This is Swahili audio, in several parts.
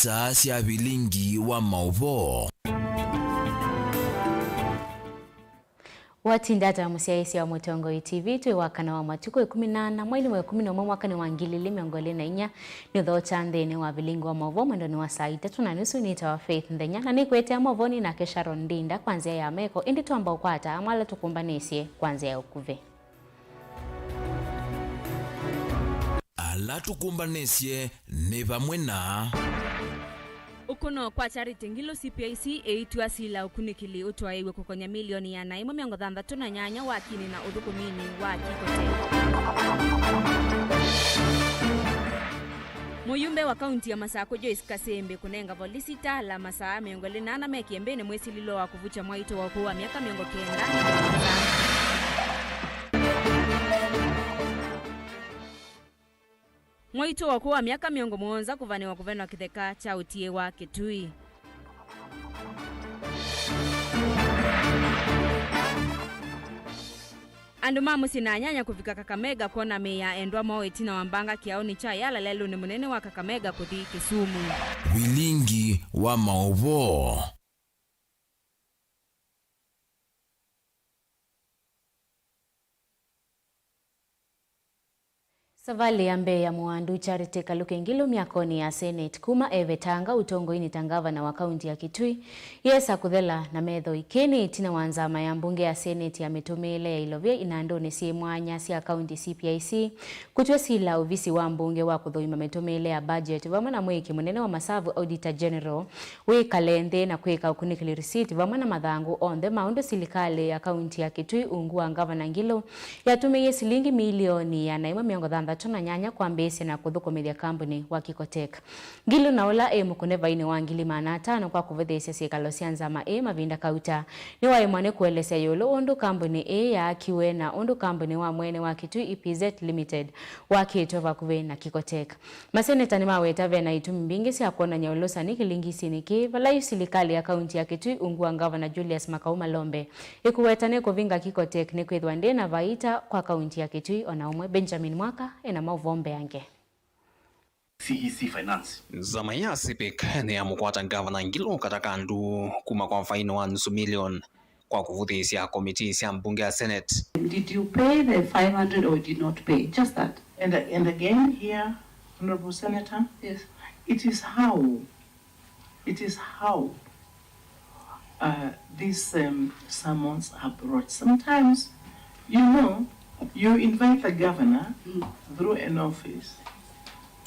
saa cia bilingi wa mauvo. Watindata musiaisi wa Mutongo TV wakana wa matuko 18 mwezi wa 11 mwaka ni wa 2024 ni thota nthini wa bilingi wa mauvo mwendo ni wa saa 3:30 ni tawa Faith Ndenya na ni kwetea mavoni na kesha Rondinda kwanzia ya meko indi tuamba ukwata amala tukumbanisye kwanzia ya ukuve. Ala tukumbanisye ni vamwe na Ukono kwa charity ngilo CPIC eitwa sila ukunikili utwaiwe kukonya milioni ya naimo miongo thandatu na nyanya wakini na uthukumini wa Kikote. Muyumbe wa kaunti ya Masako Joyce Kasembe kunenga volisita la masaa miongo linana mekiembene mwesi lilo wa kuvucha mwaito wa kuwa miaka miongo kenda. Mwaito wa kuwa miaka miongo mwonza kuvaniwa kuvenwa kitheka cha utie wa Kitui. Andu mamusi na nyanya kufika Kakamega kuona meya endwa Moitina Wambanga kiaoni cha yala lelu ni munene wa Kakamega kuthi Kisumu. Bilingi wa mauvo. Savali ambe ya muandu Charity Kaluke Ngilo miakoni ya Senate kuma evetanga utongo ini tangava na wakaunti ya Kitui yesa kuthela na medho ikeni itina wanzama ya mbunge ya Senate ya metumile ya ilovia inaandone si mwanya si akaunti CPIC kutwe sila uvisi wa mbunge wa kuthoima metumile ya budget vama na mwiki munene wa Masavu Auditor General we kalende na kweka ukunikili receipt vama na madhangu on the maundo silikale ya akaunti ya Kitui ungua Governor Ngilo ya tume silingi milioni ya naima miongo tuna nyanya kwa mbesi na kuthukumithia kambuni wa Kikotek. Ngilo naola mukune vaini wa ngili maana 5 kwa kuvedhesya sikalo sianzama mavinda kauta. Ni wa mwane kuelesea yolo undu kambuni ya kiwe na undu kambuni wa mwene wa Kitui EPZ Limited wa kitova kuve na Kikotek. Maseneta ni maweta vena itumi mbingi siya kuona nyaulosa ni kilingisi niki vala yusilikali ya kaunti ya Kitui ungua Governor Julius Makauma Lombe. Ikuwetane kuvinga Kikotek ni kwithwande na vaita kwa kaunti ya Kitui onaumwe Benjamin Mwaka ena mauvombe yange. CEC Finance. Zama ya CPIC ni ya mukwata Governor Ngilo katakandu kuma kwa faino wa nusu milion kwa kuvudhisya komiti ya mbunge ya Senate. Did you pay the 500 or did not pay? Just that. And again here, Honorable Senator, Yes. it is how these summons are brought. Sometimes, you invite the governor through an office.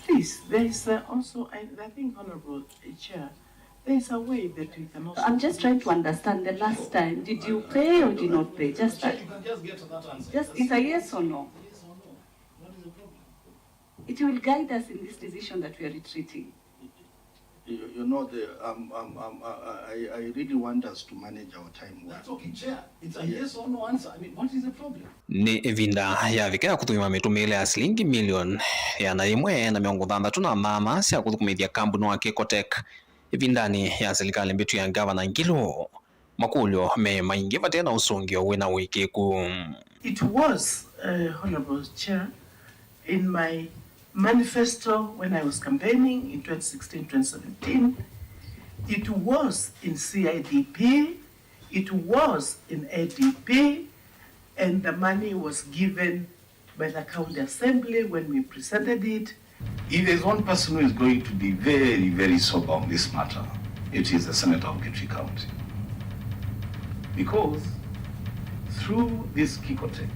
Please, there is also, I think, Honorable Chair, there is a way that we can also... I'm just trying to understand the last time. Did you pay or did not pay? Just that. You can just get to that answer. Just, it's a yes or no? Yes or no? What is the problem? It will guide us in this decision that we are retreating. I really want us to manage our time well. That's okay, Chair. It's a yes or no answer. I mean, what is the problem? Ni vinda ya vikaya kutuima metumile ya silingi milion ya naimwe na miongo thandatu na mama siya kuthukumithia kambuni wa Kikotek. Vindani ya serikali mbitu ya Governor Ngilo makulyo me maingi vatena usungio wena wikiku. It was, Honorable Chair, in my manifesto when I was campaigning in 2016-2017, it was in CIDP, it was in ADP, and the money was given by the county assembly when we presented it. If there's one person who is going to be very, very sober on this matter, it is the Senator of Kitui County. Because through this Kikotek,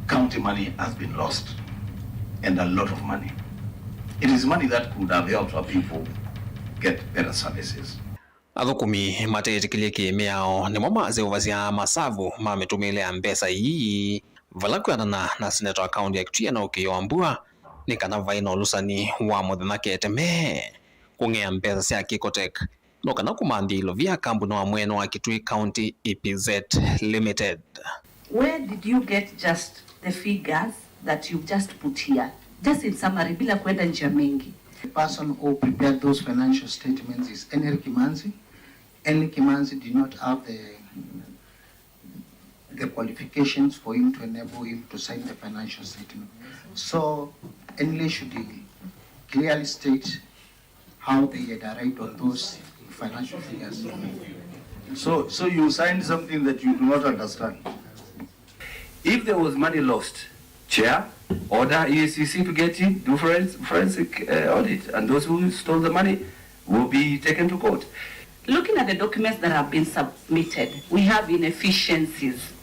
county money has been lost, and a lot of money. It is money that could have helped our people get better services. Athukumi matetikiliki miao ni moma zeuvazia Masavu mametumile ya mbesa hii valakuyanana na Senator wa kaunti ya Kitui na ukiyoambua ni kana vaina olusani wa muthenake eteme kungea mbesa sia Kikotek no kana kumandilo via kambuni wa mweno wa Kitui County EPZ Limited. Where did you get just the figures that you've just put here? Just in summary, bila kwenda njia mengi. The person who prepared those financial statements is Henry Kimanzi. Henry Kimanzi did not have the qualifications for him to enable him to sign the financial statement. So, Henry should clearly state how they had a right on those financial figures. So you signed something that you do not understand. If there was money lost, Chair, order EACC to get in, do forensic audit, and those who stole the money will be taken to court. Looking at the documents that have been submitted, we have inefficiencies.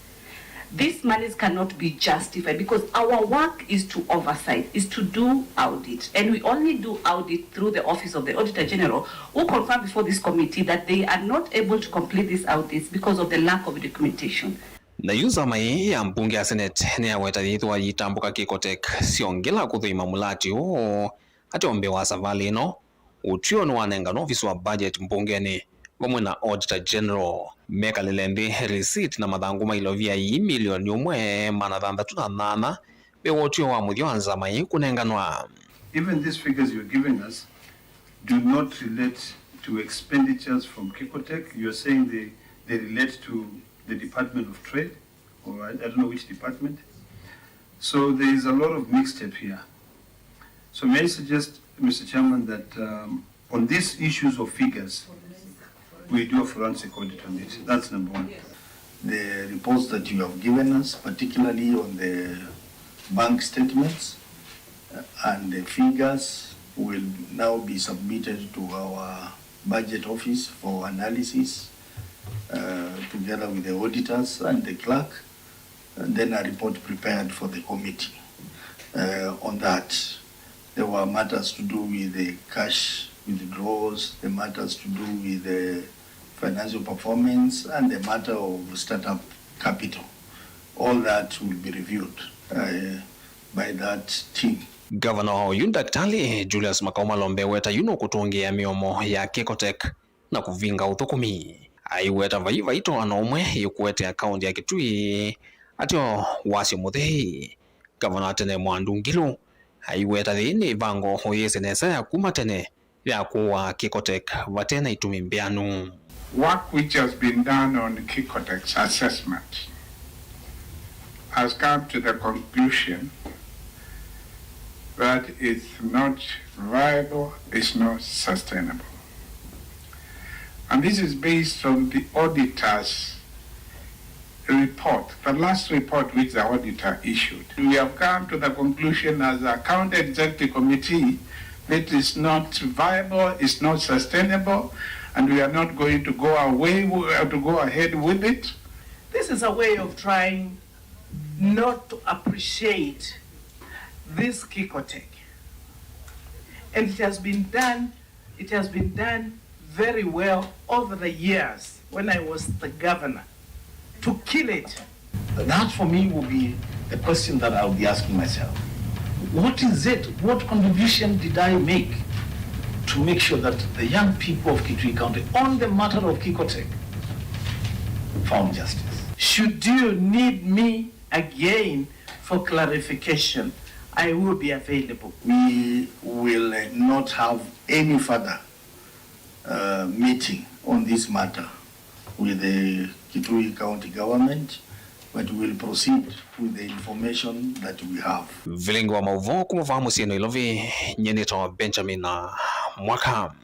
These monies cannot be justified because our work is to oversight, is to do audit. And we only do audit through the Office of the Auditor General, who confirmed before this committee that they are not able to complete these audits because of the lack of documentation. Na yuza mai ya mbunge ya Senate ni aweta yithwa yitambuka Kikotek siongela kuthima mulati o ati ombe wa savali no utio no wanenga no office wa budget mbungeni vamwe na Auditor General meka lilembi receipt na mathangu mailovia yi milioni umwe mana thanthatu na nana be wotio wa muthio anza mai kunenganwa. Even these figures you're giving us do not relate to expenditures from Kikotek. You're saying they relate to the Department of Trade, or I don't know which department. So there is a lot of mixed-up here. So may I suggest, Mr. Chairman, that on these issues of figures, we do a forensic audit on it. That's number one. The reports that you have given us, particularly on the bank statements and the figures, will now be submitted to our budget office for analysis, together with the auditors and the clerk, and then a report prepared for the committee. On that, there were matters to do with the cash withdrawals, the matters to do with the financial performance, and the matter of startup capital. All that will be reviewed by that team. Governor Daktari Julius Makauma Lombe weta yuno kutungia miomo ya Kikotek na kuvinga uthukumi. Aiweta vaiva ito anomwe yukuwete akaunti ya Kitui atio wasi muthehi. Governor Atene Mwandungilu aiweta thini vango hoyese nesa ya kumatene ya kuwa Kikotek vatena itumi mbianu. Work which has been done on Kikotek's assessment has come to the conclusion that it's not viable, it's not sustainable. And this is based on the auditor's report, the last report which the auditor issued. We have come to the conclusion as a county executive committee that it's not viable, it's not sustainable, and we are not going to go ahead with it. This is a way of trying not to appreciate this Kikotek. And it has been done very well over the years when I was the governor. To kill it. That for me will be the question that I'll be asking myself. What is it? What contribution did I make to make sure that the young people of Kitui County on the matter of Kikotek found justice? Should you need me again for clarification, I will be available. We will not have any further meeting on this matter with the Kitui County government, but we will proceed with the information that we have. Vilingo wa mauvo kumufahamu sieno ilovi nyenito Benjamin Mwaka.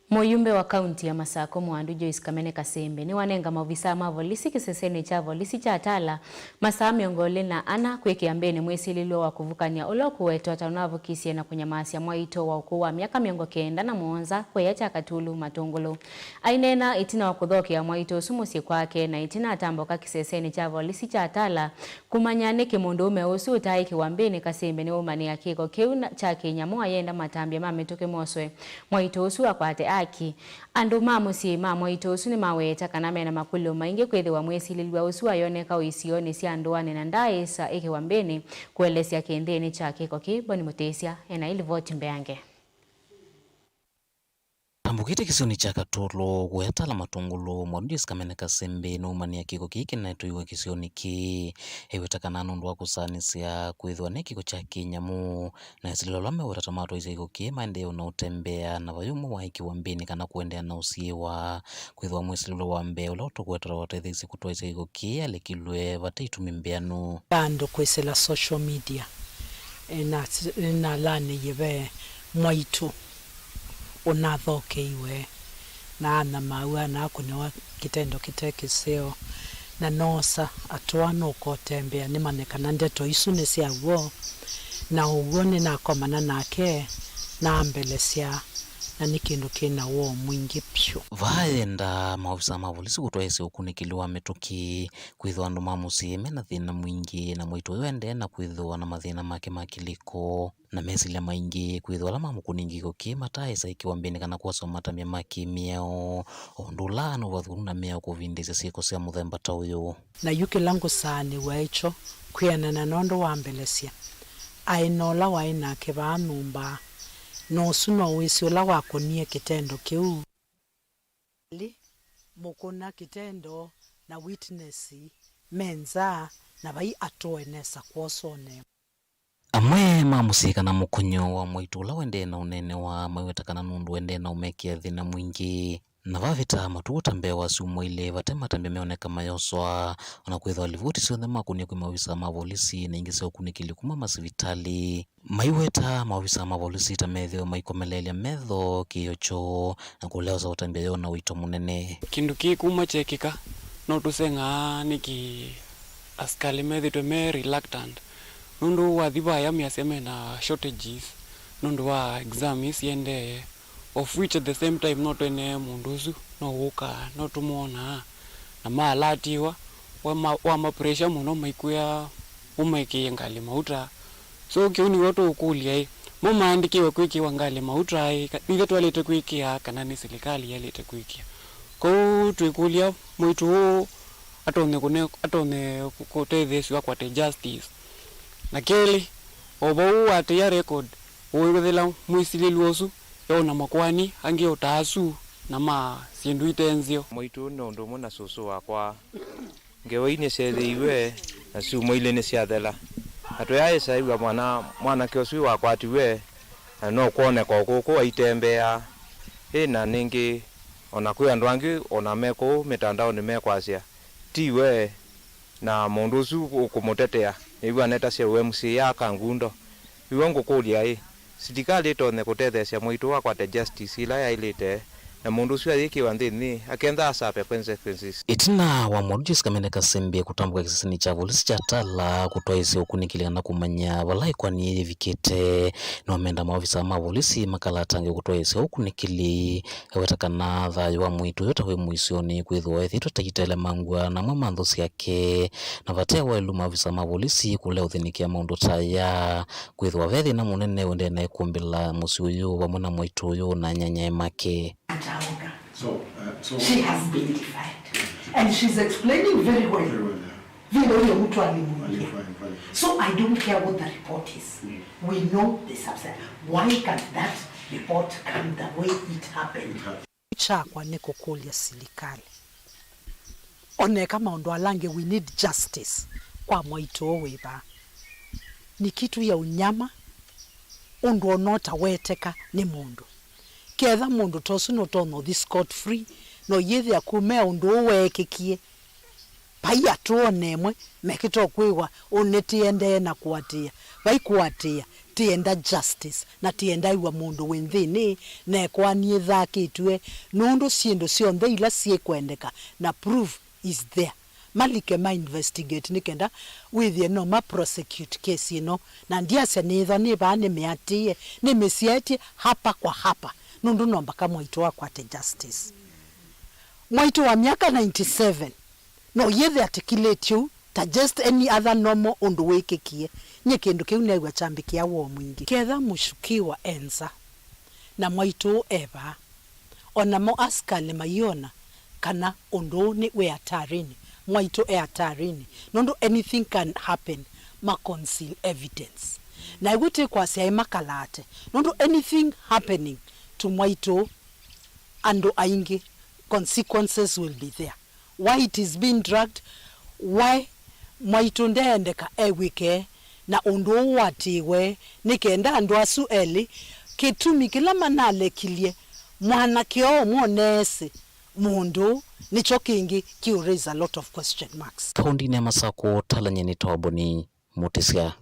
Moyumbe wa kaunti ya Masako Mwandu Joyce Kamene Kasembe ni wanenga maofisa mavolisi kiseseni cha volisi cha atala masaa miongole na ana kwekiambene mwesi lilo wa kuvukania oloku wetu atanavo kisie na kunyamasi ya mwaito wa ukuwa miaka miongo kenda na muonza kweyacha katulu matungulu. Ainena itina wa kudhoki ya mwaito sumusi kwake na itina atamboka kiseseni cha volisi cha atala kumanyane kimundu umeusu utai kiwambeni Kasembe ni umani ya kiko kiu cha kinyamu ayenda matambia mametoke moswe mwaito usu wa kwate aki andu mamusi mwaito usu ni maweta kaname na makulo maingi kwethe wa mwesi liliwa usu ayoneka uisione si anduane na ndae sa eke wambeni kuelesea kendeni cha kiko Boni Mutesia ena ili voti mbeange. Ambukite kisoni cha Katolo gwetala matungulu Joyce Kamene Kasembe no mania kiko kiki na tuiwe kisioni ki ewetakana nundu wa kusanisia kwithwa ne kiko cha kinyamu na silolame utatamato iziko ki maendeleo na utembea na vayumu wa iki wambeni kana kuendea na usiwa kwithwa mwesililo wa mbeo la utogwetara watethisi kutoa iziko ki alikilwe vataitumimbeanu bando kwesela social media na lani yebe mwaitu unathoke iwe na maua na kunewa kitendo kitekiseo na nosa atuano ukotembea ni manekana ndeto isu ni sia uo na uone na komana nake na mbelesia na nikindu kina uo mwingi pyo. Vaenda maofisa mavolisi kutoese ukunikiliwa metuki kwithwa andu mamusime na thina mwingi na mwitu wende na kwithwa na mathina make makiliko na mesilia maingi kwithwa la mamukuningiko ki mataisa ikiwa mbini kana kuwasoma tamia maki miao ondula no wathuru na miao kuvindisya sieko sia muthemba ta uyu na yuki langu sani wecho kuyana na nondo wa mbelesia ainola waina keba numba no suno wisi ula wakonie kitendo kiu mukuna kitendo na witnessi menza na bai atoenesa kuosone amwe mamusika na mukunyo wa mwitu ula wende na unene wa maiwetakana nundu wende na umekia thina mwingi na vavita matuta mbewa sumo ile vatema tambe meoneka mayoswa wanakwetha walivuti sione makunia kwa mawisa mavolisi na ingise ukunikili kuma masivitali maiweta mawisa mavolisi tamethio maikomelelea metho kiyocho na kuleoza utambia yona wito munene kindu kuma chekika no tusenga niki askali methi me reluctant nundu wathiba ya miaseme na shortages nundu wa exams yende of which at the same time not ene munduzu no wuka no tumona na malatiwa wa ma pressure muno maikuya umeke ngali mauta so kiuni woto ukulia mama andikiwe kwiki wangali mauta ile twalete kwikia kana ni serikali yalete kwikia ko twikulia mwitu atone kutetheswa kwa justice na keli obo ate ya record uwethela mwisililuosu yona makwani angi utasu na ma sindu itenzio mwitu no ndo mona susu wakwa ngewaine sethiwe na sumo ile ne ciathela atoya isaiwa mwana kiosu wakwa atiwe no kuone kwa kuku aitembea ina ningi ona kwa andu angi ona meko mitandao ni mekwasia tiwe na mundu su ukumutetea iwa neta cia UMC ya kangundo iwe ngukulia serikali tone kutethecia mwitu wakwa te justice ila yailite na mundu cio ayikiwa nthini akenda asape consequences itina wa Modis Kameneka Sembe kutambuka kisini cha polisi cha Tala kutoise ukunikili na kumanya walai kwa ni vikete na wamenda maofisa ma polisi makala tange kutoise ukunikili wetakana thayo wa mwitu yota we muisioni kwithwa ethito takitele mangwa na mamanthusi yake na vatewa elu maofisa ma polisi kule uthinikia maundu taya kwithwa vethi na munene wende na ikumbila musi uyu wa mwana mwitu uyu na nyanya make. So she has been defied, and she's explaining very well. So I don't care what the report is. We know the substance. Why can't that report come the way it happened? Chakwa niko kulia serikali. One kama ndo alange we need justice kwa mwaito weba. Ni kitu ya unyama undu onota weteka ni mundu. Ketha mundu tosu no tono this scot free no yethi akumea undu wekikie paya tuonemwe mekito kwiwa unetiende na kuatia vai kuatia tienda justice na tienda iwa mundu withini na kwani thakitwe nundu siendo sionthe ila siekwendeka na proof is there malike ma investigate nikenda withie no ma prosecute case ino na ndiase nitho ni bane meatie ni mesiatie hapa kwa hapa nundu nomba kama mwitu wakwa te justice mwitu wa miaka 97 no yethe articulate you ta just any other normal undu wekikie nye kindu kiu ni agwa chambikia wo mwingi ketha mushukiwa enza na mwitu eba ona mo askali mayona kana undu ni we atarini mwitu e atarini nundu anything can happen ma conceal evidence na igute kwa sia makalate nundu anything happening to mwitu ando aingi consequences will be there. Why it is being dragged, why mwitu ndendeka ewike na undu watiwe nikenda andu asu eli kitumi kila manale kilie mwana kio mwonesi mundu nicho kingi ki raise a lot of question marks. Kaundi ni Masako Tala nyeni Tawaboni Mutisia.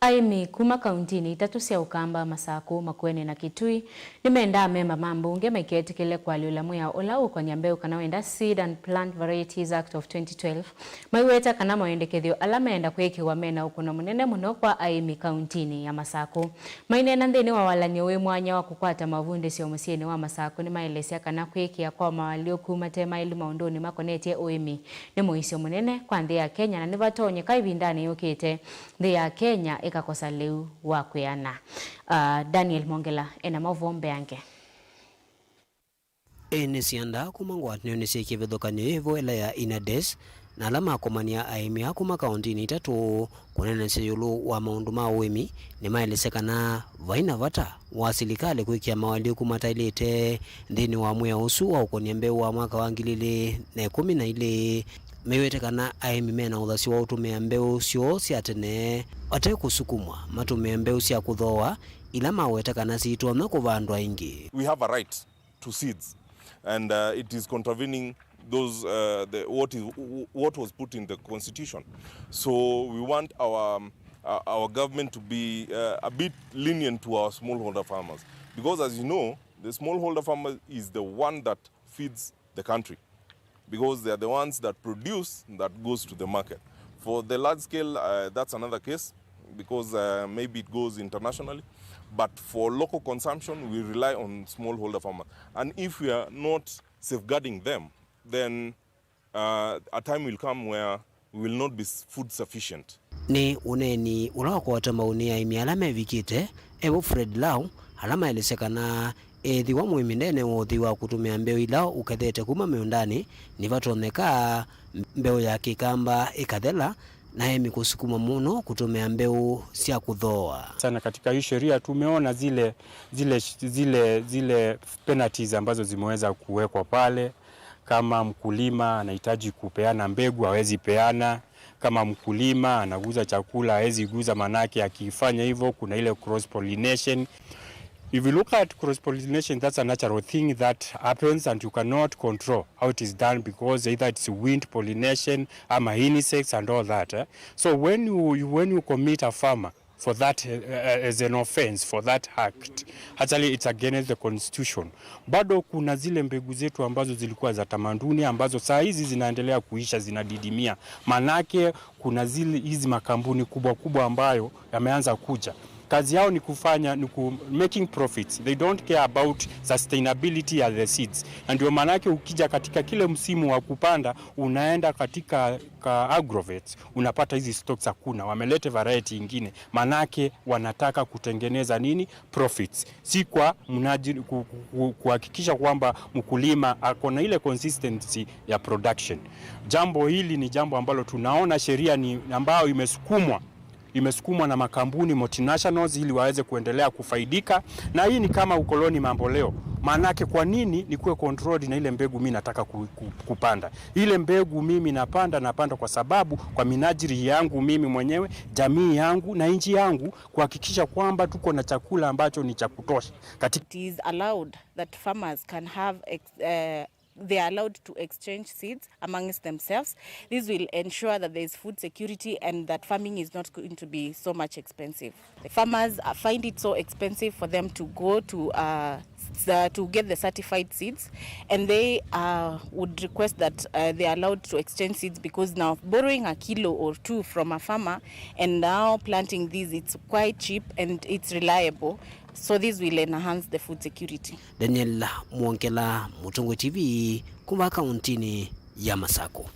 Aimi kuma kauntini itatu cia Ukamba, Masako, Makueni na Kitui nimenda memba mambunge maiketikile kwa liulamu ya ola ukonia mbeu kana wenda Seed and Plant Varieties Act of 2012 maiweta kana maendekethio alama enda kwekiwa mena ukuna munene muno kwa aimi kauntini ya Masako. Mainena nthini wa walanio we mwanya wa kukwata mavunde cio musieni wa Masako ni maelesia kana kwekia kwa mawalio kuma tema ili maundoni makonetie oimi ni muisio munene kwa nthi ya Kenya na nivatonye kaibindani yukite nthi ya Kenya ikakosa leu wa kuyana. Daniel Mongela ena mavombe yange. Ene sianda kumangwa ni sekivedokane evo ela ya Inades na alama komania aimi akuma kauntini itatu kunene seyulu wa maundu ma uimi ni maelesekana vaina vata wa silikali kuikia mawali kumatailete ndini wa mwea usu wa ukonia mbeu wa mwaka wa 2012 mewetekana aimi mena uthasi wa utumia mbeu sio siatene ate kusukumwa matumia mbeu sia kuthoa ila mawetekana siitwa na kuvandwa ingi. We have a right to seeds and it is contravening those what was put in the constitution. So we want our government to be a bit lenient to our smallholder farmers, because as you know, the smallholder farmer is the one that feeds the country, because they are the ones that produce that goes to the market. For the large scale, that's another case, because maybe it goes internationally. But for local consumption, we rely on smallholder farmers. And if we are not safeguarding them, then a time will come where we will not be food sufficient. Ni uneni ulawakota mauni ya imi alama evikite, Evo Fred Lau, alama elisekana thiwa muimindene wothiwa kutumia mbeu ilao ukethete kuma meundani ni vatoneka mbeu ya kikamba ikathela na emi kusukuma muno kutumia mbeu sia kuthoa. Sana katika hii sheria tumeona zile penalties ambazo zimeweza kuwekwa pale. Kama mkulima anahitaji kupeana mbegu hawezi peana, kama mkulima anaguza chakula hawezi guza, manake akifanya hivyo kuna ile cross pollination. If you look at cross pollination, that's a natural thing that happens and you cannot control how it is done, because either it's wind pollination ama insects and all that. So when you commit a farmer for that as an offense for that act, actually it's against the constitution. Bado kuna zile mbegu zetu ambazo zilikuwa za tamanduni ambazo saa hizi zinaendelea kuisha, zinadidimia, manake kuna hizi makampuni kubwa ambayo yameanza kuja. Kazi yao ni kufanya making profits. They don't care about sustainability of the seeds. And ndio manake ukija katika kile msimu wa kupanda unaenda katika agrovet unapata hizi stocks hakuna, wamelete variety nyingine, manake wanataka kutengeneza nini? Profits. Si kwa mnajiri kuhakikisha kwamba mkulima akona ile consistency ya production. Jambo hili ni jambo ambalo tunaona sheria ni ambayo imesukumwa na makampuni multinationals ili waweze kuendelea kufaidika, na hii ni kama ukoloni mambo leo. Manake kwa nini nikuwe controlled na ile mbegu mimi nataka kupanda? Ile mbegu mimi napanda kwa sababu kwa minajiri yangu mimi mwenyewe, jamii yangu na nchi yangu, kuhakikisha kwamba tuko na chakula ambacho ni cha kutosha. It is allowed that farmers can have they are allowed to exchange seeds amongst themselves. This will ensure that there is food security and that farming is not going to be so much expensive. The farmers find it so expensive for them to go to get the certified seeds, and they would request that they are allowed to exchange seeds, because now borrowing a kilo or two from a farmer and now planting these, it's quite cheap and it's reliable. So this will enhance the food security. Daniel Mwongela, Mutungu TV, kuva kauntini ya Masako.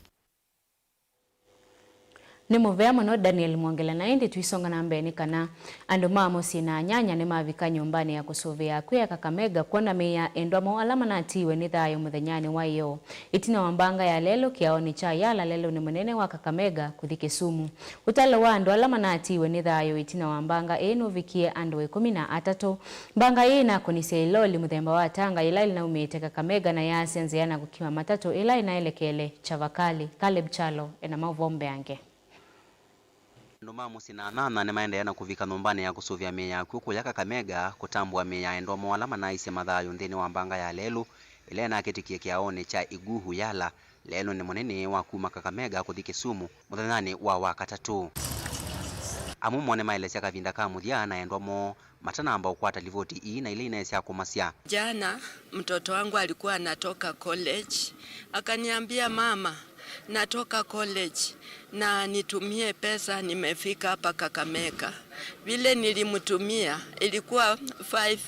Ni muvea muno Daniel Mwongela, na indi tuisonga na mbeni kana andu mamosi na nyanya ni mavika nyumbani ya kusuvia kuya Kakamega kuona meya endwa mo alama na atiwe ni thayo muthenyani wa iyo itina wambanga ya lelo kiaoni cha yala lelo ni munene wa Kakamega kuthike Sumu. Utalo wa andu alama na atiwe ni thayo itina wambanga eno vikie andu 13 mbanga ina kunise iloli muthemba wa tanga ila na umete Kakamega na yasenze yana kukiwa matatu ila inaelekele Chavakali. Caleb Chalo ena mavombe yange. Ndoma musina nana ne maende yana kuvika nombane ya kusuvia meya kuku ya Kakamega kutambua meya endomo alama na ise madhayo ndeni wambanga ya lelu ile na kitikie kiaone cha iguhu yala lelu ni munene wa kuma Kakamega kuthike Sumu muthanani wa wakatatu. amu mwone maelesya kavinda ka muthia naendwamo matanamba ukwata livoti hii na ile inaesya kumasya. Jana mtoto wangu alikuwa anatoka college, akaniambia mama, natoka college na nitumie pesa, nimefika hapa Kakamega. Vile nilimtumia ilikuwa 5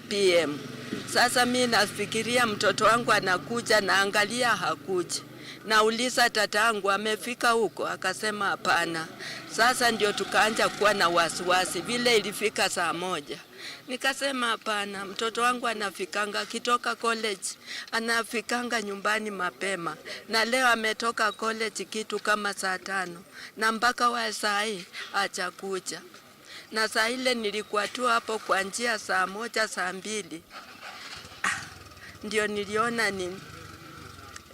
PM. Sasa mimi nafikiria mtoto wangu anakuja, na angalia hakuja. Nauliza tatangu amefika huko, akasema hapana. Sasa ndio tukaanza kuwa na wasiwasi. Vile ilifika saa 1, nikasema hapana, mtoto wangu anafikanga kitoka college, anafikanga nyumbani mapema, na leo ametoka college kitu kama saa 5 na mpaka wa saa hii hajakuja. Na saa ile nilikuwa tu hapo kwa njia saa 1 saa 2 ndio niliona ni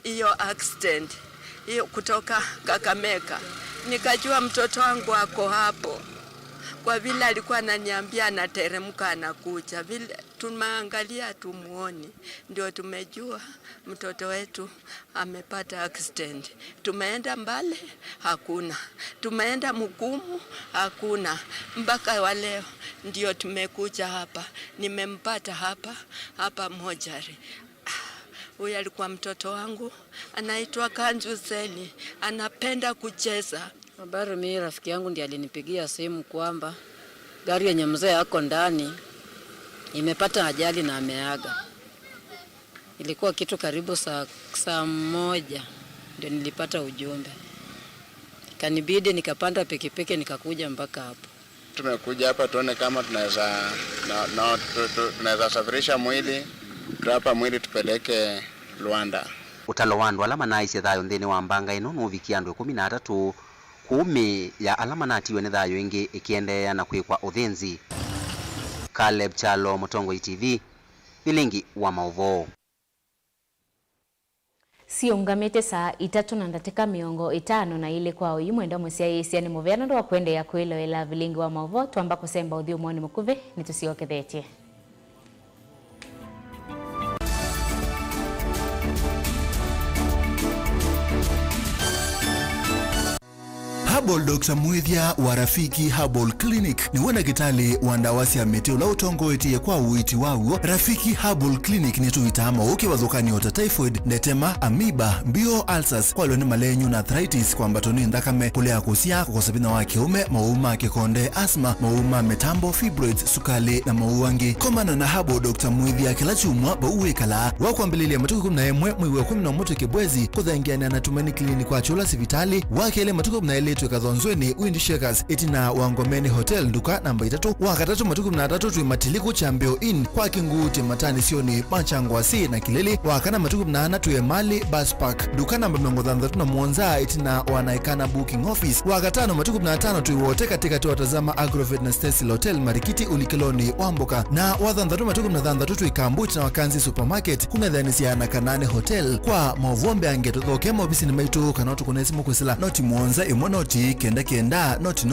hiyo accident hiyo kutoka Kakamega. Nikajua mtoto wangu ako hapo, kwa vile alikuwa ananiambia anateremka anakuja. Vile tumeangalia tumuoni, ndio tumejua mtoto wetu amepata accident. Tumeenda Mbale hakuna, tumeenda Mugumu hakuna, mpaka wa leo ndio tumekuja hapa. Nimempata hapa Mojari. Huyu alikuwa mtoto wangu, anaitwa Kanzu Seli, anapenda kucheza. Habari, mimi rafiki yangu ndiye alinipigia simu kwamba gari yenye mzee yako ndani imepata ajali na ameaga. Ilikuwa kitu karibu saa 1 ndio nilipata ujumbe. Kanibidi nikapanda pikipiki nikakuja mpaka hapo. Tumekuja hapa tuone kama tunaweza safirisha mwili, hapa mwili tupeleke Luanda. Utalo wandu alama naisi thayo nthini wa mbanga ino nuvikia andu 13 kumi ya alama natiwe ni thayo ingi ikiendeea na kwikwa uthinzi. Caleb Chalo, Mutongo TV, Vilingi wa Mauvoo. Siungamite saa 3:50 na ile kwa uyu mwenda musia yesi ani muvyano ndo wakwende ya kwelo ela Vilingi wa Mauvoo twamba kusemba uthio mwoni mukuve nitusiokethetie. Herbal Dr. Mwithia wa Rafiki Herbal Clinic ni wana kitali wandawasi ya meteo la utongoetie kwa uiti wawo. Rafiki Herbal Clinic ni tuitama uke wazokani ota typhoid, netema, amoeba, bio ulcers, kwa loni malenyu na arthritis kwa mbatoni ndakame kulea kusia kwa sabina wa kiume, mauma kikonde, asma, mauma metambo, fibroids, sukali na mauangi. Komana na Herbal Dr. Mwithia kila chumwa ba uwe kala wako ambililia matuku 11 mwiwe 11 kibwezi kuthaingiana na Tumaini Clinic kwa chula sivitali wakele matuku 11 Kazonzweni Wind Shakers itina Wangomeni Hotel duka namba 3 wakatatu matuku 13 tuimatiliku Chambeo Inn kwa kinguti matani sioni Machangwasi na Kileli wakana matuku 8 tuye Mali Bus Park duka namba 33 na Mwanza itina Wanaikana Booking Office wakatano matuku 15 tuiwote katika watazama Agrovet na Cecil Hotel Marikiti Ulikeloni Wamboka na wadhandatu matuku 13 tuikambu itina Wakanzi Supermarket kuna dhanisia na Kanane Hotel kwa mavombe angetothoke mobisi ni maitu kanotu kunesi mukusila noti Mwanza imonoti kenda noti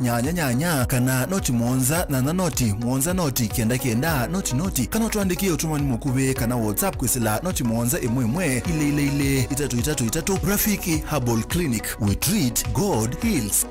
nyanya kana noti Mwanza na noti Mwanza noti kenda noti kana tuandikie utumani mukube kana WhatsApp kwisila noti Mwanza imwe ile 333 Rafiki Herbal Clinic, we treat, God heals.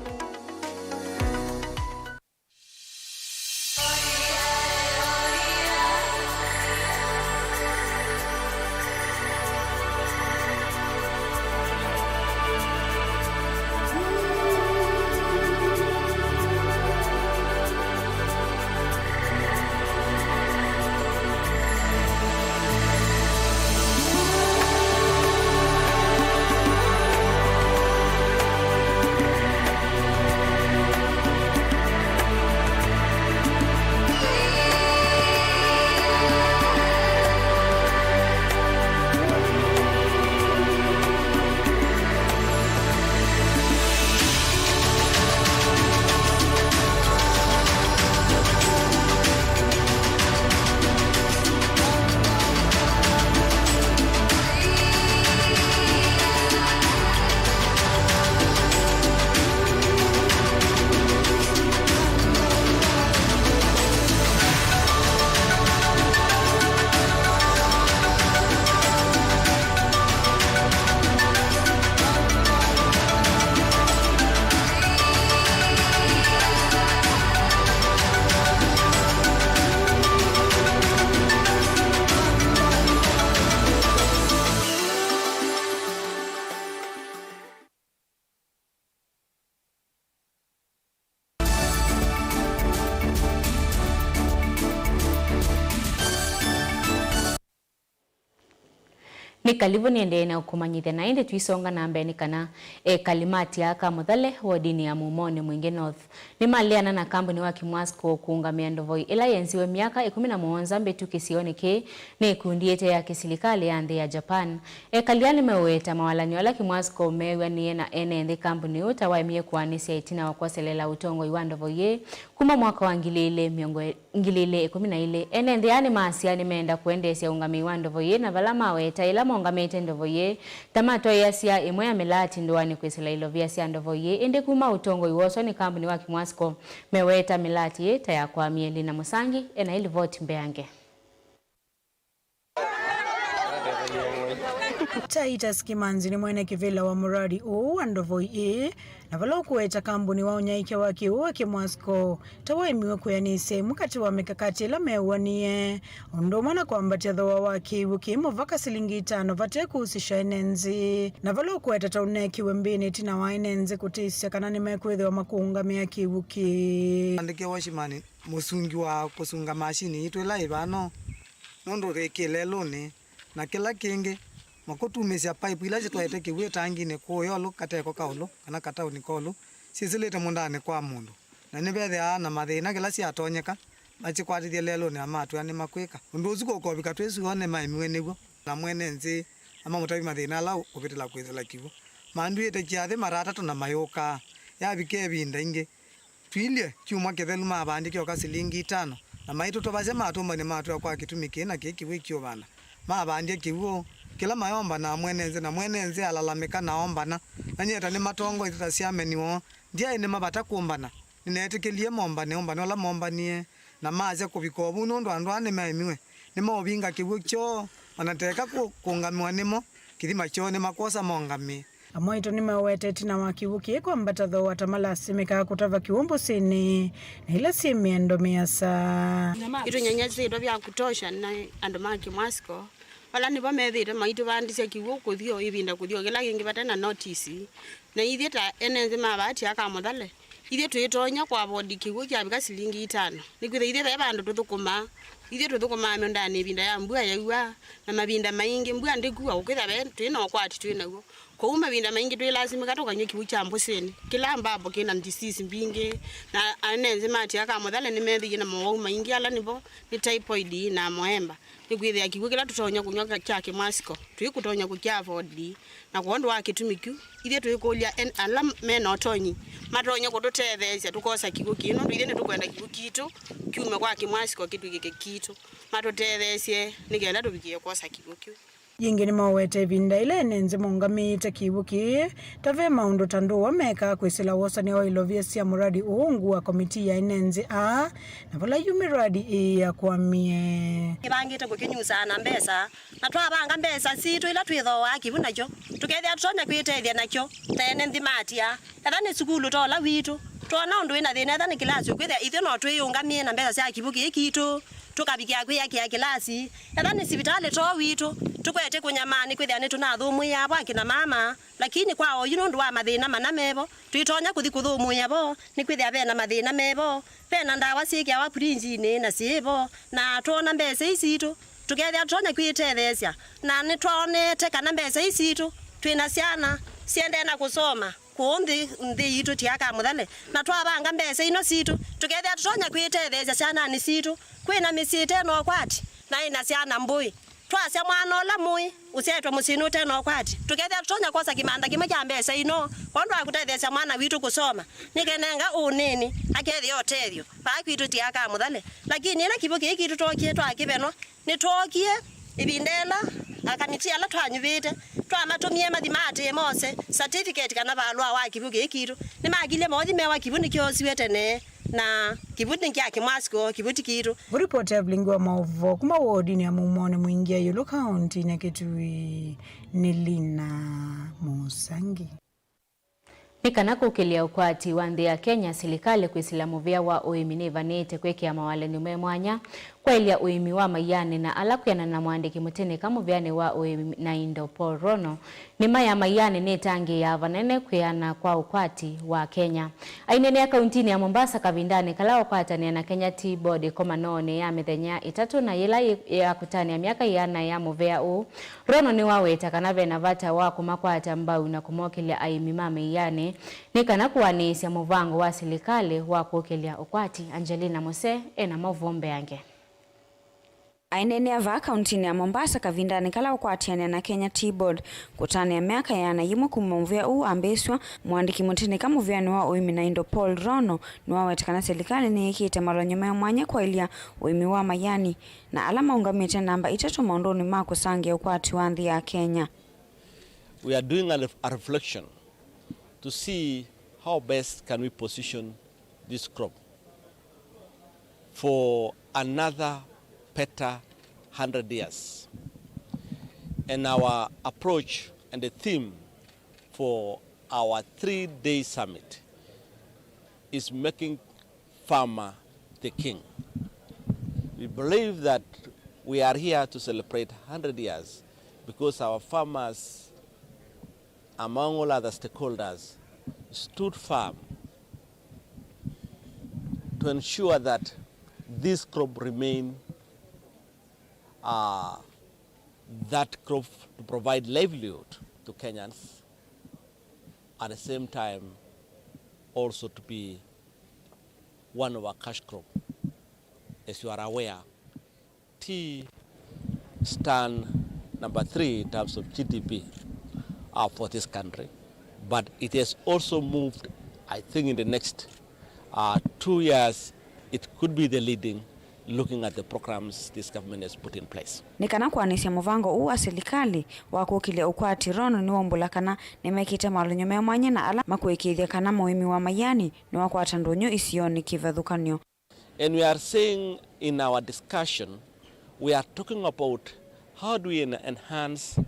Ni kalivu niende na ukumanyithia na indi tuisonga na mbeni kana kalimati ya Kamuthale wodini ya Mumoni Mwingi North. Ni maliana na kampuni wa Kimwasko kuungamia Ndovoi ila yenziwe miaka 17 mbetu kisioni ke ni kundiete ya kisilikali ya ya Japan. Kaliani meweta mawalani wala Kimwasko mewe niye na ene kampuni utawaimie kuanisi ya itina wakwaselela utongo iwa Ndovoi kuma mwaka wa ngilile 11 ene ndiani maasiani meenda kuendesya ungami wa Ndovoi na valama weta ila mongamete Ndovoi tamato yasia imwe ya melati ndoani kwesela ilo vyasia Ndovoi ende kuma utongo iwoso ni kampuni wa Kimwasko meweta melati taya kwa mieli na Musangi ena ili vote mbeange. Titus Kimanzi ni mwene kivila wa muradi wa Ndovoi na vala kuweta kampuni wa unyaike waki wa Kimwasko tawaimiwe kuyanise mukati wa mikakati la mewanie ondomana kwa mbatia dhoa waki wikimo vaka silingi 5 vate kuhusisha enenzi na vala kuweta tauneki wembini tina wa enenzi kutisya kanani mekwedhe wa makuunga mea kiwuki andike washimani musungi wa kusunga mashini itu ila ibano nondo rekele lone na kila kingi makotumesya pipe ila chitwaite kiwe tangine koyolo kateko kaulo kana katau nikolo sisilete mundane kwa mundu na nibethe ana mathina kila cia tonyeka machikwatithie lelo ni amatu ani makwika undu uzuko ko bikatwesu one maimiwe niguo na mwene nzi ama mutabi mathina la kubitila kwithela kiwo mandu yete kiathe marata na mayoka ya bike binda inge twilie kiuma kethelu mabandike oka silingi 5 na maitu tobaje matumba ni matu kwa kitumike na kikiwe kio bana mabandike kiwo kila mayomba na mwenenze alalamika naombana nanyeta ni matongo itasiameniwo ndia ine mabata kuombana ninetekelie mombane ombana mombanie na maze kubikobu nondo andwane maimiwe ni mobinga kiwo kyo anateka kuungamwa nimo kithima kyo ni makosa mongami Amoito ni mawete tina wakiwuki kwa mbata dho watamala simika kutava kiwumbu sini na ila simiendo miasa itu nyanyazi ito vya kutosha na andoma Kimwasko wala ni bamethire maitu bandisya kiwo kuthio ibinda kuthio kila kingi batena notice na ithie ta enenze mabati aka Kamuthale ithie twitonya kwa bodi kiwo kya bika silingi 5 nikwitha ithie ta bandu tuthukuma ithie tuthukuma ndani ibinda ya mbua yaua na mabinda maingi mbua ndikua ukitha be twino kwati twinaguo kwa mabinda maingi twilazimika tukanywa kiwo kya mbuseni kila mbabo kina disease mbingi na enenze mati aka Kamuthale ni methi na mawu maingi ala nibo ni typhoid na moemba nikwithia kiwo kila tutonya kunywa kya Kimwasko twikutonya kukya bodi na kuondo wa kitumiku ithie twikulia ala mena otonyi matonya kututethesya tukosa kiwo kino ithie ni tukwenda kiwo kitu kiume kwa Kimwasko kitu gike kitu matutethesye nigenda tubikie kosa kiwo kiu yingi ni mawete binda ile nenze mongamite kiwuki tave maundu tandu wameka kwisila wosani wa ilovia sia muradi uungu wa komiti ya enenze na vala yumiradi ya kwamie ibangite kukinyusa na mbesa na twabanga mbesa situ ila twithoa kivu nacho tukethia tutonya kwitethia nacho tene ndhimatia ethani sukulu tola witu twana undu ina thina ethani kilasi kwithia ithio no twiyungamie na mbesa cia kivuki ikitu tukabikia kwiya kia kilasi ethani sibitali to witu tukwete kunyamani kwithia ni tunathumu yabo akina mama lakini kwao yundu wa mathina manamebo twitonya kuthi kuthumu yabo ni kwithia bena mathina mebo bena ndawa cikia wa prinjini na sibo na tuona mbesa isitu tukethia tutonya kwitethesya na ni twaonete kana mbesa isitu twina ciana ciende na kusoma kundi ndi yitu tia Kamuthale na twabanga mbesa ino situ tukethia tutonya kwitethesya ciana ni situ kwina misite no kwati na ina ciana mbui twasya mwana ola mui usetwa musinu teno kwati tukethia tutonya kosa kimanda kimwe kya mbesa ino kondo akutethesya mwana witu kusoma nikenenga unini akethia otethio bakwitu tia Kamuthale lakini ina kibo kiki tutokie twakibeno nitokie ibindela akamiti ala twanyuvite twamatumie mathimate mose certificate kana balwa wa kibu kikiru ni magile mothi mewa kibu nikiosiwete ne na kibuti kya Kimwasko kibuti kiru report eblingwa maovo kuma wodi ni Mumoni Mwingi Yolo County na Kitui Nilina Musangi Nikana kukilia ukwati wa nthi ya Kenya serikali kwisilamu vya wa oimini vanite kwekea mawale nyume mwanya kwailia uimi wa mayane na alakwiyana na mwandiki Mutineka muvyane wa uimi na Indo Paul Rono ni maya mayane netangi ya vanene kuyana kwa ukwati wa Kenya. Ainene ya kauntini ya Mombasa kavindane kala ukwatani na Kenya Tea Board komanone ya mithenya 3 na yila ya kutani ya miaka yana ya muvea u Rono ni waweta kanave na vata wa kumakwata mbau na kumokelia aimi mayane ni kana kuwanisya muvango wa serikali wa kuokelia ukwati. Angelina Mose ena mavombe yange. Ainene ava kauntini ya Mombasa kavindani kala ukwatiana na Kenya Tea Board kutani ya miaka yana yimo kumuvea u ambeswa mwandiki Mutineka muvyani wa uimi na Indo Paul Rono ni wawetakana serikali ni ikite malonyoma ya mwanya kwa ilia uimi wa mayani na alama ungamite namba 3 maondoni mako sange ukwati wa nthi ya Kenya. We are doing a reflection to see how best can we position this crop for another better 100 years. And our approach and the theme for our 3-day summit is making farmer the king. We believe that we are here to celebrate 100 years because our farmers, among all other stakeholders, stood firm to ensure that this crop remain that crop to provide livelihood to Kenyans, at the same time also to be one of our cash crop. As you are aware, tea stand number 3 in terms of GDP for this country, but it has also moved, I think in the next 2 years, it could be the leading, looking at the programs this government has put in place. Nikana kuanisya muvango uwa serikali wa kuokilia ukwati Rono ni wombulakana nimekite malonyoma ya mwanya na ala makuikithia kana muimi wa mayani ni wakwata ndonyo isioni kivethukanio. And we are saying in our discussion, we are talking about how do we enhance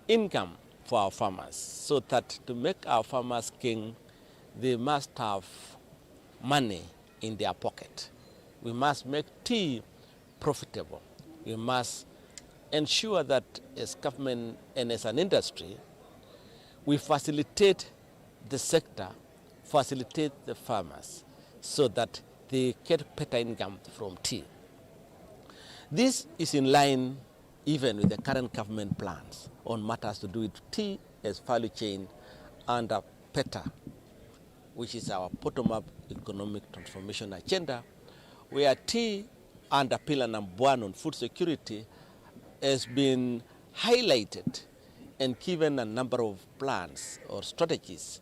income for our farmers so that to make our farmers king, they must have money in their pocket. We must make tea profitable. We must ensure that as government and as an industry, we facilitate the sector, facilitate the farmers so that they get better income from tea. This is in line even with the current government plans on matters to do with tea as value chain under PETA, which is our bottom-up economic transformation agenda, where tea under pillar number 1 on food security has been highlighted and given a number of plans or strategies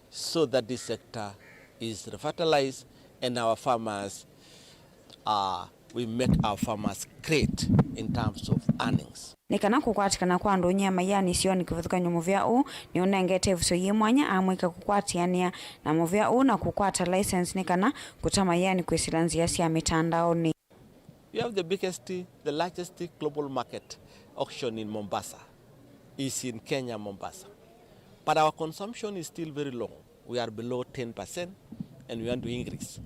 so that this sector is revitalized and our farmers, we make our farmers great in terms of earnings. Nikana kukwatikana kwa ndonya mayani sioni kuvuthukanya muvya u ni unengete vuso ye mwanya amwika kukwatiania na muvya u na kukwata license nikana kutama yani kwesilanzia sia mitandaoni. We have the biggest, the largest global market auction in Mombasa is in Kenya, Mombasa. But our consumption is still very low. We are below 10% and we want to increase.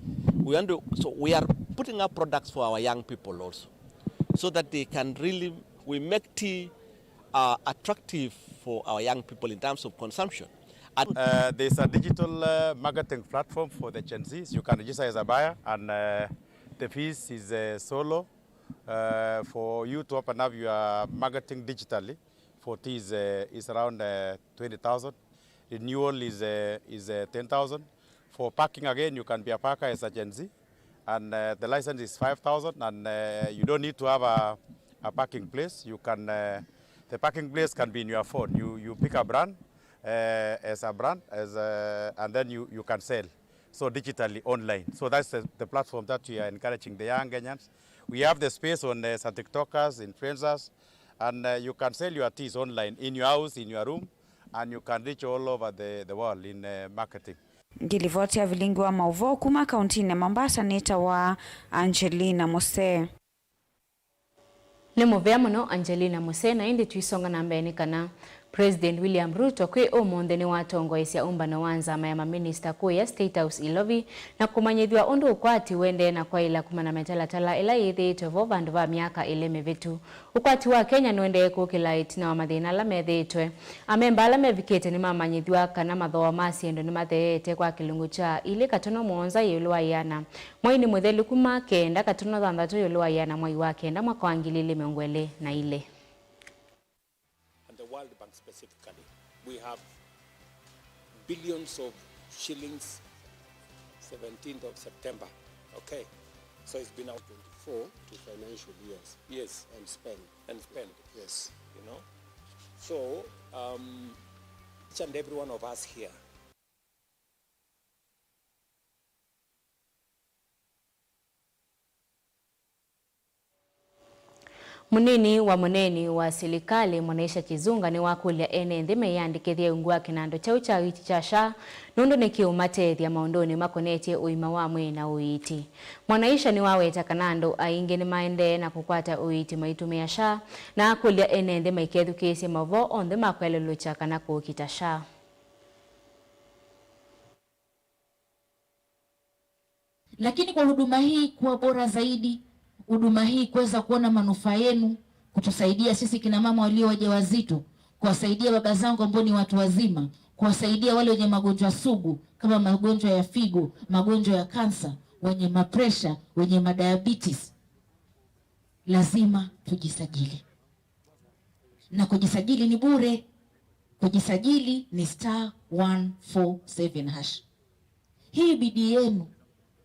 So we are putting up products for our young people also so that they can really, we make tea attractive for our young people in terms of consumption. There's a digital marketing platform for the Gen Zs. You can register as a buyer and the fees is solo for you to open up your marketing digitally. For tea is around 20,000. Renewal is 10,000. For parking again, you can be a parker as a Gen Z, and the license is 5,000, and you don't need to have a parking place. You can the parking place can be in your phone. You pick a brand as a brand and then you can sell. So digitally online. So that's the platform that we are encouraging the young Kenyans. We have the space on some TikTokers, influencers, and you can sell your teas online in your house, in your room, and you can reach all over the world in marketing. Ngilivoti ya vilingi wa mauvo kuma kauntini ya Mombasa nita wa Angelina Mose. Ni muvea muno Angelina Mose na indi tuisonga na mbeni kana President William Ruto kwi umunthe ni watongoesya umbano wa nzama ya maminista kuya State House Ilovi na kumanyithwa undu ukwati wende na kwa ila kumana metalatala ila yithitwe vo vandu va miaka ile mivitu. Ukwati wa Kenya nwende kukila itina wa mathina ala methitwe. Amemba ala mevikite ni mamanyithwa kana mathoa masiendo ni matheete kwa kilungu cha ili katono mwonza yulu wa yana. Mwai ni muthelu kuma kenda katono thanthatu yulu wa yana mwai wa kenda mwaka wa 2024. World Bank specifically, we have billions of shillings 17th of September. Okay, so it's been out 24 to financial years. Yes, and spend. Yes, you know. So each and every one of us here. Munini wa serikali Mwanaisha Kizunga ni wakulia enenthi meyandikithia ungu wa kinando cha uchawiti cha SHA nundu ni kiumatethia maundoni makonetie uima wa mwili na uiti. Mwanaisha ni waweta kanando aingi ni maende na kukwata uiti maitumia SHA na akulia enenthi maikethukisye mavo onthe makwelelo cha kana kukita SHA. Lakini kwa huduma hii kuwa bora zaidi, huduma hii kuweza kuona manufaa yenu, kutusaidia sisi kina mama walio wajawazito, kuwasaidia baba zangu ambao ni watu wazima, kuwasaidia wale wenye magonjwa sugu kama magonjwa ya figo, magonjwa ya kansa, wenye mapresha, wenye madiabetes. Lazima tujisajili. Na kujisajili ni bure. Kujisajili ni *147#. Hii bidii yenu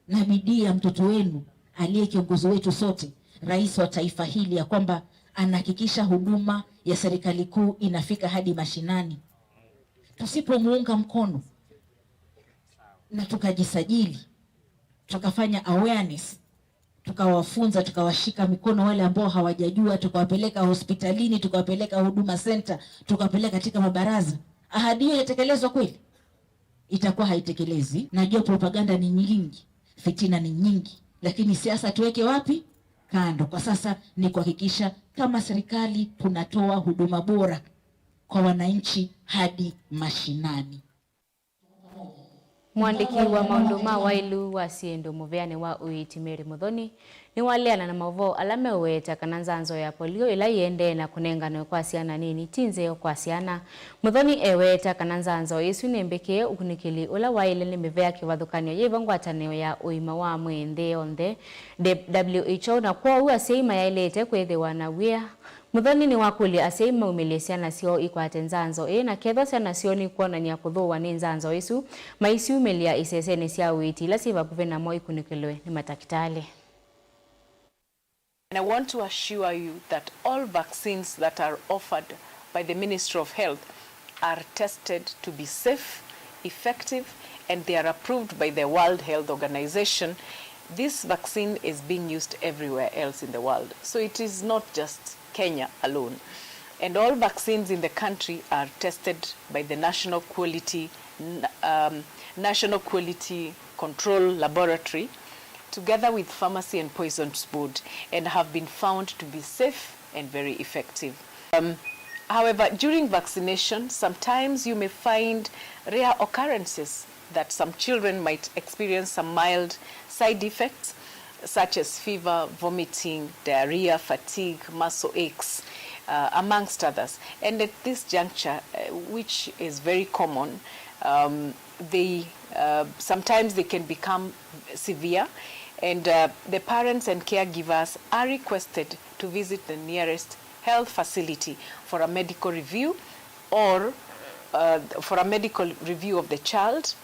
na bidii ya mtoto wenu aliye kiongozi wetu sote, rais wa taifa hili, ya kwamba anahakikisha huduma ya serikali kuu inafika hadi mashinani. Tusipomuunga mkono na tukajisajili, tukafanya awareness, tukawafunza, tukawashika mikono wale ambao hawajajua, tukawapeleka hospitalini, tukawapeleka huduma center, tukawapeleka katika mabaraza, ahadi hiyo itatekelezwa kweli? Itakuwa haitekelezi. Najua propaganda ni nyingi, fitina ni nyingi, lakini siasa tuweke wapi? Kando. Kwa sasa ni kuhakikisha kama serikali tunatoa huduma bora kwa wananchi hadi mashinani. Mwandiki wa maunduma wailu wa siendo muveane wa uiti Mary Muthoni ni waleana na mavo alame uweta kananzanzo ya polio ila yende na kunengano kwa siana nini tinzeo kwa siana. Muthoni eweta kananzanzo isu nembeke ukunikili ula waile ni mivea kiwadhukanyo yevangwataneo ya uima wa mwende onde WHO na kwa ua seima ya ilete kwethe wanawia. Muthoni ni wakuli aseima umilisia na sio ikwate nzanzo na ketho sana sio ni kuona ni akuthuwa ni nzanzo isu maisi umilia iseseni sia uiti ila siva kuvena moi kunikilwe ni matakitali. And I want to assure you that all vaccines that are offered by the Ministry of Health are tested to be safe, effective, and they are approved by the World Health Organization. This vaccine is being used everywhere else in the world. So it is not just Kenya alone. And all vaccines in the country are tested by the National Quality Control Laboratory together with Pharmacy and Poisons Board, and have been found to be safe and very effective. However, during vaccination, sometimes you may find rare occurrences that some children might experience some mild side effects, such as fever, vomiting, diarrhea, fatigue, muscle aches, amongst others. And at this juncture, which is very common, sometimes they can become severe, and the parents and caregivers are requested to visit the nearest health facility for a medical review, or for a medical review of the child,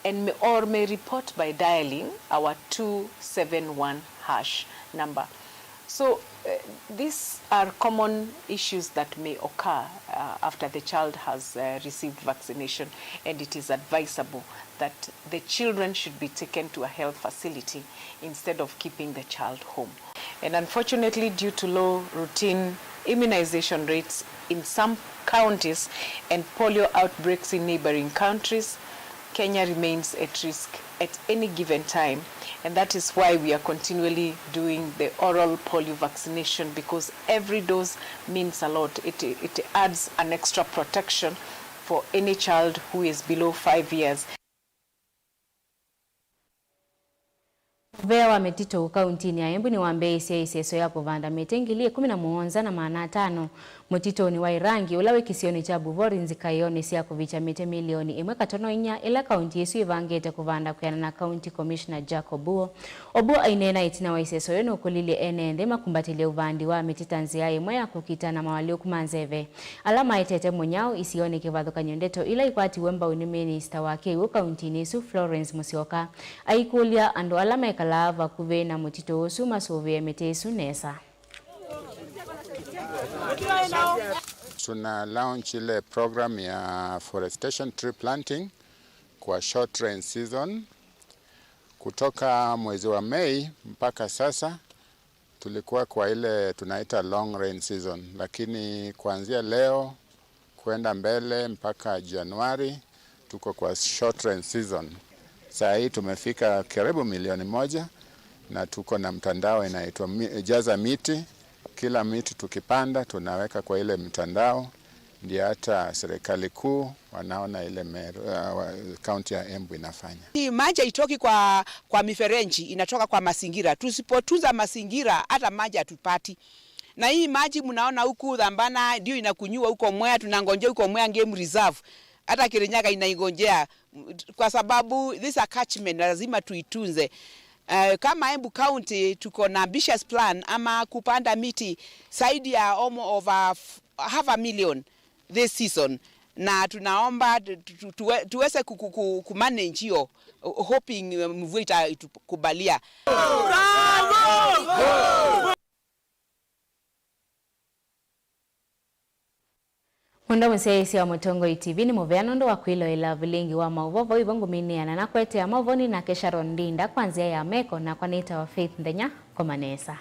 and may report by dialing our 271# number. So these are common issues that may occur after the child has received vaccination, and it is advisable that the children should be taken to a health facility instead of keeping the child home. And unfortunately, due to low routine immunization rates in some counties and polio outbreaks in neighboring countries, Kenya remains at risk at any given time. And that is why we are continually doing the oral polio vaccination, because every dose means a lot. It adds an extra protection for any child who is below 5 years. Muvea wa Metito kaunti ya Embu ni wambe iseso ya povanda metengilie 11 na maana 5. Mutito ni wairangi ulawe kisioni cha buvori nzikayoni siya kuvicha mete milioni imwe katono inya ila kaunti yesu ivangete kuvanda kuyana na County Commissioner Jacob Obuo ainena itina wa iseso yono ukulili enende makumbatile uvandi wa metitanzia imwe ya kukita na mawalio kumanzeve. Alama itete mwenyao isioni kivadho kanyondeto ila ikwati wemba uni minister wake u kaunti nesu Florence Musyoka. Aikulia ando alama ekalava kuve na mutito osu masove metesu nesa. Tuna launch ile program ya forestation tree planting kwa short rain season. Kutoka mwezi wa Mei mpaka sasa tulikuwa kwa ile tunaita long rain season, lakini kuanzia leo kwenda mbele mpaka Januari tuko kwa short rain season. Saa hii tumefika karibu milioni 1 na tuko na mtandao inaitwa Jaza Miti. Kila miti tukipanda tunaweka kwa ile mtandao, ndio hata serikali kuu wanaona ile kaunti ya Embu inafanya. Hii maji itoki kwa miferenji, inatoka kwa mazingira. Tusipotunza mazingira hata maji hatupati. Na hii maji mnaona huku Dhambana ndio inakunywa huko Mwea, tunangojea huko Mwea Game Reserve. Hata Kirinyaga inaingojea kwa sababu this a catchment, lazima tuitunze. Kama Embu County tuko na ambitious plan ama kupanda miti zaidi ya over 500,000 this season, na tunaomba tuweze kumanage hiyo, hoping mvua itakubalia. Munda mseisi wa Mutongo TV ni muveano ndo wakwilo ila vilingi wa mauvovo ibongu miniana na kwete ya mauvoni na kesha rondinda kwanzia ya meko na kwanita wa Faith Ndenya kwa manesa.